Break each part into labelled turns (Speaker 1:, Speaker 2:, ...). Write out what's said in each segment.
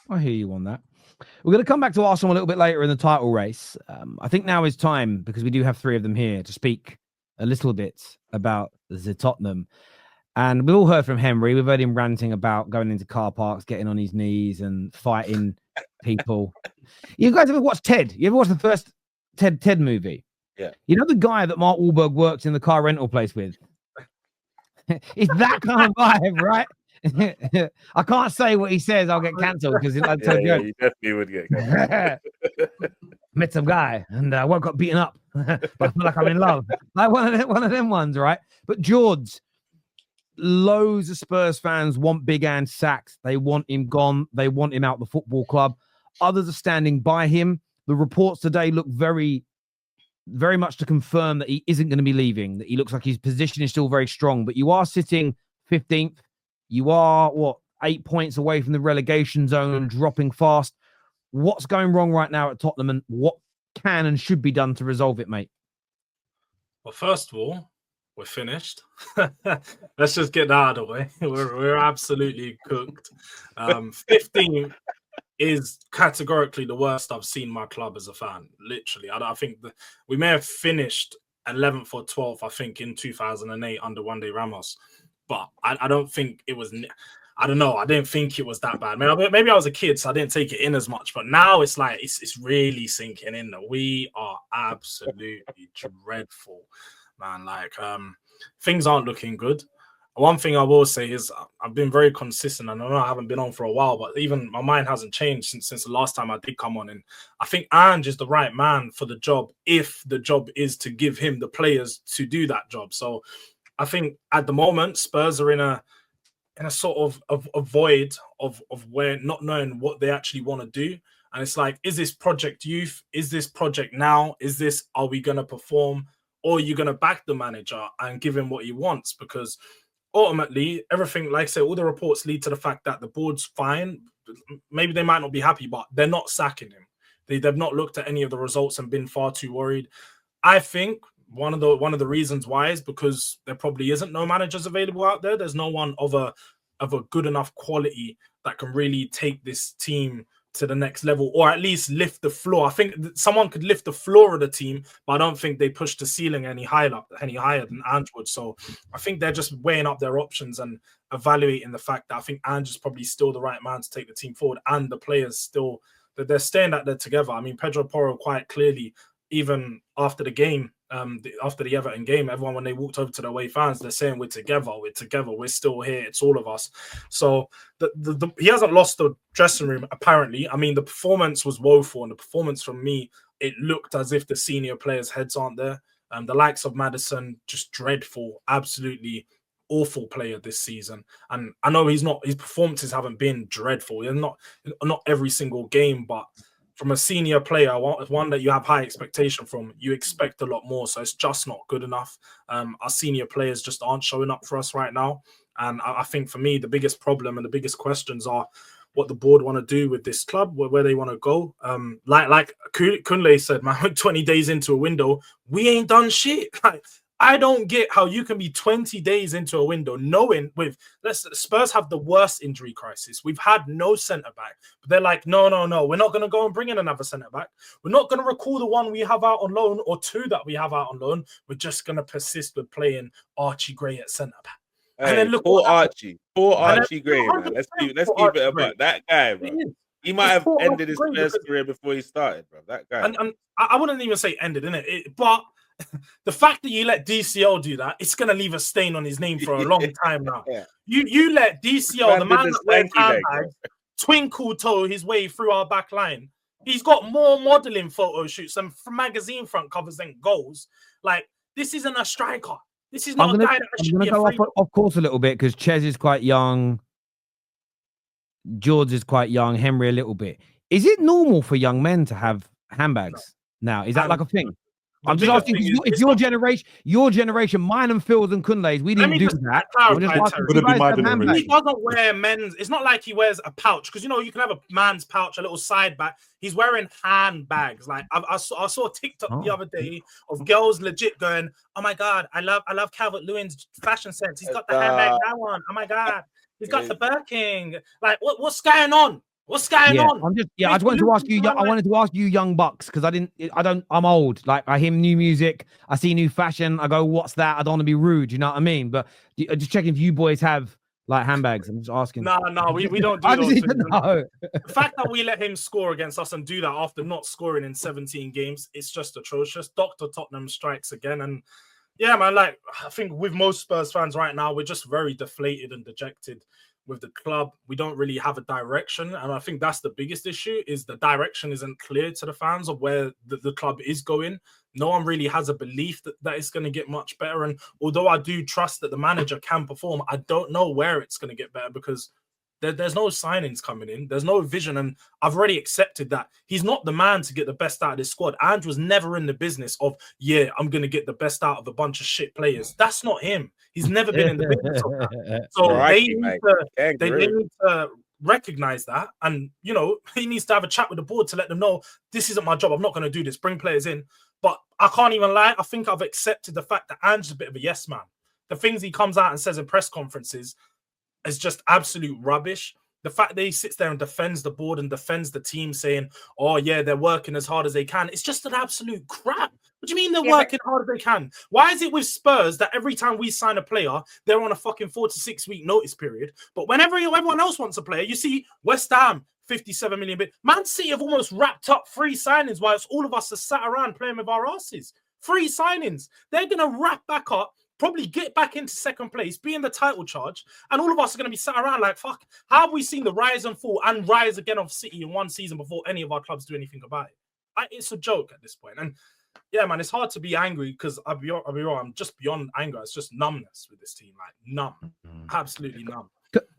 Speaker 1: I hear you on that. We're going to come back to Arsenal a little bit later in the title race. I think now is time, because we do have three of them here, to speak a little bit about the Tottenham. And we've all heard from Henry. We've heard him ranting about going into car parks, getting on his knees and fighting people. You guys ever watched Ted? You ever watched the first Ted movie?
Speaker 2: Yeah.
Speaker 1: You know the guy that Mark Wahlberg works in the car rental place with? It's that kind of vibe, right? I can't say what he says. I'll get cancelled because he'll tell a joke.
Speaker 2: You definitely would get cancelled.
Speaker 1: Met some guy and I woke up beaten up, but I feel like I'm in love. Like one of them ones, right? But George, loads of Spurs fans want Big Ange sacked. They want him gone. They want him out the football club. Others are standing by him. The reports today look very, very much to confirm that he isn't going to be leaving, that he looks like his position is still very strong. But you are sitting 15th. You are, 8 points away from the relegation zone and dropping fast. What's going wrong right now at Tottenham, and what can and should be done to resolve it, mate?
Speaker 3: Well, first of all, we're finished. Let's just get that out of the way. We're absolutely cooked. 15 is categorically the worst I've seen my club as a fan. Literally, I think we may have finished 11th or 12th, I think, in 2008 under Juande Ramos, but I don't think it was. I don't know. I didn't think it was that bad. Maybe I was a kid, so I didn't take it in as much. But now it's like it's really sinking in that we are absolutely dreadful, man. Like things aren't looking good. One thing I will say is I've been very consistent. I know I haven't been on for a while, but even my mind hasn't changed since the last time I did come on. And I think Ange is the right man for the job if the job is to give him the players to do that job. So I think at the moment Spurs are in a sort of a void of where not knowing what they actually want to do. And it's like, is this project youth? Is this project now? Are we going to perform? Or are you going to back the manager and give him what he wants? Because ultimately, everything, like I say, all the reports lead to the fact that the board's fine. Maybe they might not be happy, but they're not sacking him. They've not looked at any of the results and been far too worried. I think one of the reasons why is because there probably isn't no managers available out there. There's no one of a good enough quality that can really take this team to the next level, or at least lift the floor. I think someone could lift the floor of the team, but I don't think they push the ceiling any higher than Ange would. So I think they're just weighing up their options and evaluating the fact that I think Ange is probably still the right man to take the team forward, and the players still that they're staying that they're together. I mean, Pedro Porro quite clearly, even after the game, after the Everton game, everyone, when they walked over to the away fans, they're saying we're together, we're still here, it's all of us. So he hasn't lost the dressing room, apparently. I mean, the performance was woeful, and the performance from me, it looked as if the senior players' heads aren't there. The likes of Maddison, just dreadful, absolutely awful player this season. And I know his performances haven't been dreadful. They're not every single game, but from a senior player, one that you have high expectation from, you expect a lot more. So it's just not good enough. Our senior players just aren't showing up for us right now. And I think for me, the biggest problem and the biggest questions are what the board want to do with this club, where they want to go. Like Kunle said, man, 20 days into a window, we ain't done shit. Like, I don't get how you can be 20 days into a window knowing Spurs have the worst injury crisis. We've had no centre-back. But they're like, no, we're not going to go and bring in another centre-back. We're not going to recall the one we have out on loan or two that we have out on loan. We're just going to persist with playing Archie Gray at centre-back.
Speaker 2: Hey,
Speaker 3: and then look,
Speaker 2: poor Archie Gray, man. Let's keep it about that guy, bro. He might have ended his Spurs career before he started, bro. That guy.
Speaker 3: And I wouldn't even say ended, innit? But the fact that you let DCL do that, it's going to leave a stain on his name for a long time now. Yeah. You let DCL, the man that wears handbags, twinkle toe his way through our back line. He's got more modelling photo shoots and magazine front covers than goals. Like, this isn't a striker. This is not a guy that should be a free.
Speaker 1: Of course, a little bit, because Ches is quite young. George is quite young. Henry a little bit. Is it normal for young men to have handbags now? Is that like a thing? I'm just asking, it's your generation, mine and Phil's and Kunle's, we didn't do that.
Speaker 3: He doesn't wear men's. It's not like he wears a pouch, because you can have a man's pouch, a little side bag. He's wearing handbags. Like I saw a TikTok the other day of girls legit going, "Oh my god, I love Calvert-Lewin's fashion sense. He's got the handbag I want. Oh my god, he's got the Birking. Like what's going on? What's going on?
Speaker 1: I just wanted to ask you. I wanted to ask you, young bucks, because I'm old. Like, I hear new music, I see new fashion. I go, what's that? I don't want to be rude. You know what I mean? But just checking if you boys have like handbags. I'm just asking.
Speaker 3: No, we don't do
Speaker 1: I
Speaker 3: those
Speaker 1: just
Speaker 3: things.
Speaker 1: need to know.
Speaker 3: The fact that we let him score against us and do that after not scoring in 17 games, it's just atrocious. Dr. Tottenham strikes again. And yeah, man, like, I think with most Spurs fans right now, we're just very deflated and dejected with the club. We don't really have a direction. And I think that's the biggest issue, is the direction isn't clear to the fans of where the club is going. No one really has a belief that it's going to get much better. And although I do trust that the manager can perform, I don't know where it's going to get better, because there's no signings coming in. There's no vision. And I've already accepted that he's not the man to get the best out of this squad. Ange was never in the business of, I'm going to get the best out of a bunch of shit players. That's not him. He's never been in the business of that. So they need to recognize that. And, he needs to have a chat with the board to let them know, this isn't my job. I'm not going to do this. Bring players in. But I can't even lie. I think I've accepted the fact that Ange is a bit of a yes man. The things he comes out and says in press conferences is just absolute rubbish. The fact that he sits there and defends the board and defends the team, saying, oh, yeah, they're working as hard as they can. It's just an absolute crap. What do you mean they're working hard as they can? Why is it with Spurs that every time we sign a player, they're on a fucking 4 to 6 week notice period? But whenever everyone else wants a player, you see West Ham, 57 million bid. Man City have almost wrapped up 3 signings whilst all of us are sat around playing with our asses. 3 signings. They're going to wrap back up, probably get back into second place, be in the title charge, and all of us are going to be sat around like, fuck, how have we seen the rise and fall and rise again of City in one season before any of our clubs do anything about it? It's a joke at this point. And yeah, man, it's hard to be angry, because I'll be real, I'm just beyond anger. It's just numbness with this team, like numb, absolutely numb.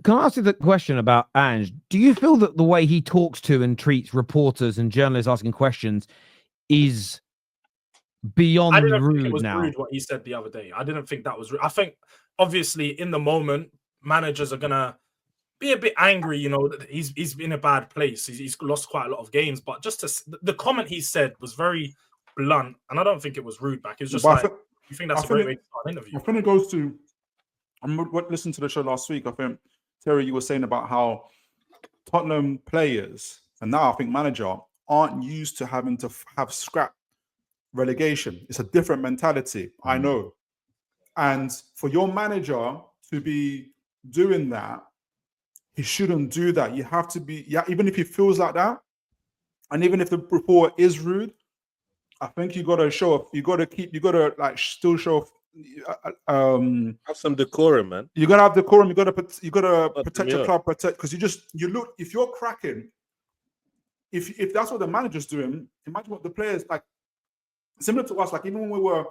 Speaker 1: Can I ask you the question about Ange? Do you feel that the way he talks to and treats reporters and journalists asking questions is beyond rude
Speaker 3: it was
Speaker 1: now?
Speaker 3: Rude what he said the other day. I didn't think that was rude. I think obviously in the moment, managers are gonna be a bit angry. That he's in a bad place. He's lost quite a lot of games. But just the comment he said was very blunt, and I don't think it was rude back. It was just you think that's a great way to start an interview?
Speaker 4: I think it goes to. I listened to the show last week. I think Terry, you were saying about how Tottenham players and now I think manager aren't used to having to have scrap relegation. It's a different mentality, I know. And for your manager to be doing that, he shouldn't do that. You have to be, even if he feels like that, and even if the report is rude, I think you got to show up. You got to still show
Speaker 2: have some decorum, man.
Speaker 4: You got to have decorum. You got to protect your club, because you look, if you're cracking, if that's what the manager's doing, imagine what the players like. Similar to us, like even when we were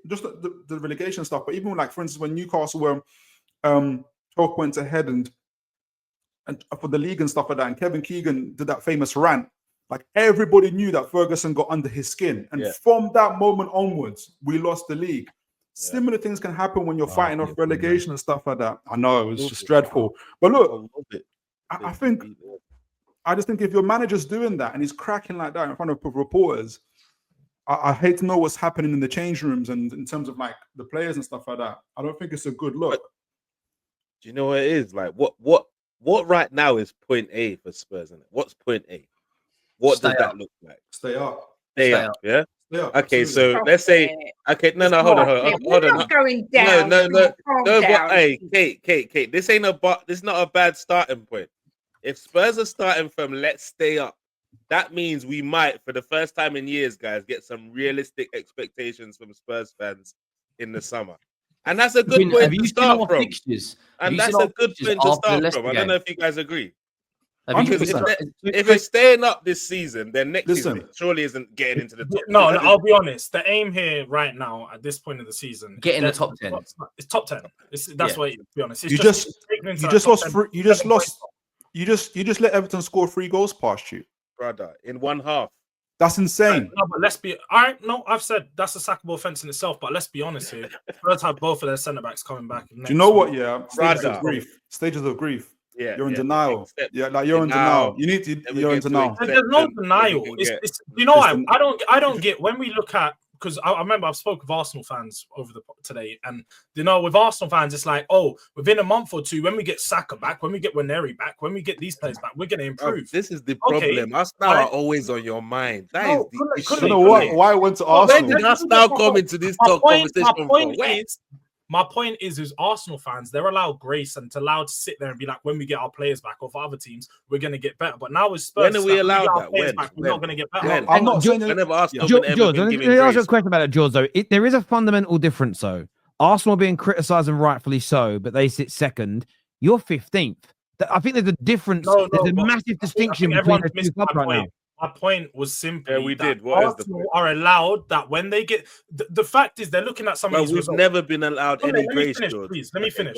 Speaker 4: just the relegation stuff, but even like for instance when Newcastle were 12 points ahead and for the league and stuff like that, and Kevin Keegan did that famous rant, like everybody knew that Ferguson got under his skin, and from that moment onwards, we lost the league. Similar things can happen when you're fighting off relegation and stuff like that. I know it was just dreadful, but look, I just think if your manager's doing that and he's cracking like that in front of reporters, I hate to know what's happening in the change rooms and in terms of like the players and stuff like that. I don't think it's a good look.
Speaker 2: Do you know what it is? Like what right now is point A for Spurs? Isn't it? What's point A? What does that look like?
Speaker 4: Stay up.
Speaker 2: Stay up. Yeah.
Speaker 4: Yeah.
Speaker 2: Okay,
Speaker 4: absolutely.
Speaker 2: so let's say hold on.
Speaker 5: Not going down.
Speaker 2: No, but hey, Kate, this ain't this is not a bad starting point. If Spurs are starting from let's stay up, that means we might, for the first time in years, guys, get some realistic expectations from Spurs fans in the summer. And that's a good point to start from. And that's a good point to start from. I don't know if you guys agree. If it's staying up this season, then next season surely isn't getting into the top 10.
Speaker 3: No, I'll be honest. The aim here right now at this point of the season,
Speaker 6: get in the top 10.
Speaker 3: It's top 10. That's what, to be honest.
Speaker 4: You just let Everton score 3 goals past you,
Speaker 2: brother, in one half.
Speaker 4: That's insane.
Speaker 3: No, but let's be all right. No, I've said that's a sackable offense in itself. But let's be honest here. Spurs have both of their centre backs coming back.
Speaker 4: Do you know what? Yeah, stages of grief. Yeah, you're in denial. You're in denial. You need to. You're in denial.
Speaker 3: There's no denial. You know, I don't get when we look at, because I remember I've spoken with Arsenal fans today, and with Arsenal fans, it's like, oh, within a month or two, when we get Saka back, when we get Waneri back, when we get these players back, we're going to improve.
Speaker 2: This is the problem. Arsenal are always on your mind. That is the issue.
Speaker 4: I don't know why I went to Arsenal.
Speaker 2: When did Arsenal come into this talk conversation?
Speaker 3: My point is Arsenal fans, they're allowed grace and allowed to sit there and be like, when we get our players back, or for other teams, we're going to get better. But now with Spurs,
Speaker 2: when are we allowed that?
Speaker 3: We're not going to get better.
Speaker 4: I'm not saying
Speaker 2: whenever Arsenal
Speaker 1: George, let me ask you a question about it, George, though. There is a fundamental difference, though. Arsenal being criticised and rightfully so, but they sit second. You're 15th. I think there's a difference. There's a massive distinction between the two clubs right now.
Speaker 3: My point was simply
Speaker 2: that
Speaker 3: Arsenal are allowed that when they get the fact is they're looking at some of these results.
Speaker 2: We've never been allowed any grace.
Speaker 3: Let me finish.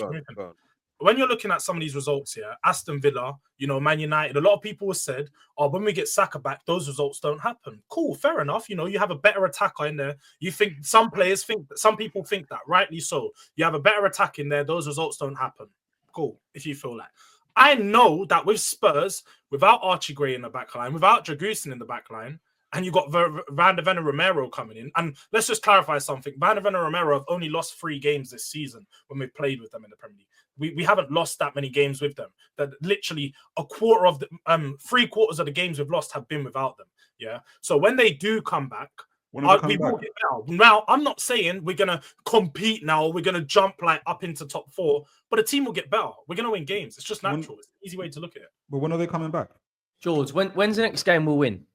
Speaker 3: When you're looking at some of these results here, Aston Villa, Man United, a lot of people have said, oh, when we get Saka back, those results don't happen. Cool, fair enough. You have a better attacker in there. You think some people think that, rightly so. You have a better attack in there, those results don't happen. Cool, if you feel that. I know that with Spurs, without Archie Gray in the back line, without Dragusin in the back line, and you got Van de Ven and Romero coming in. And let's just clarify something. Van de Ven and Romero have only lost 3 games this season when we've played with them in the Premier League. We haven't lost that many games with them. That literally three quarters of the games we've lost have been without them. Yeah. So when they do come back, we will get better. Now, I'm not saying we're going to compete now. We're going to jump up into top 4, but the team will get better. We're going to win games. It's just natural. It's an easy way to look at it.
Speaker 4: But when are they coming back?
Speaker 5: George, when's the next game we'll win?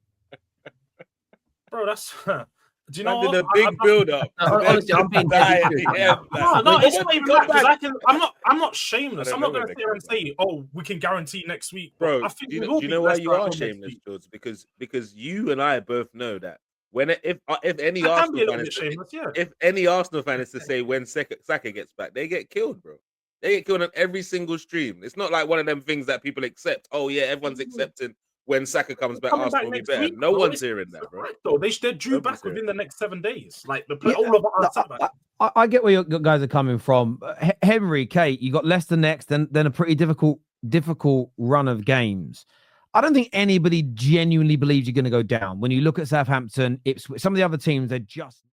Speaker 3: Bro, that's... Do you know what?
Speaker 2: A big build-up.
Speaker 5: Honestly, I'm being
Speaker 3: no, it's not even that. I'm not shameless. I'm not going to sit here and say, "Oh, we can guarantee next week."
Speaker 2: Bro, do you know why you are shameless, George? Because you and I both know that if any Arsenal fan is to say when Saka gets back, they get killed, bro. They get killed on every single stream. It's not like one of them things that people accept. Oh yeah, everyone's accepting. When Saka comes back, Arsenal will be better. No one's hearing that, bro.
Speaker 3: Right, they're due back within the next 7 days. Like all of us.
Speaker 1: I get where you guys are coming from. Henry, Kate, you got Leicester next, then a pretty difficult run of games. I don't think anybody genuinely believes you're going to go down. When you look at Southampton, Ipswich, some of the other teams, they're just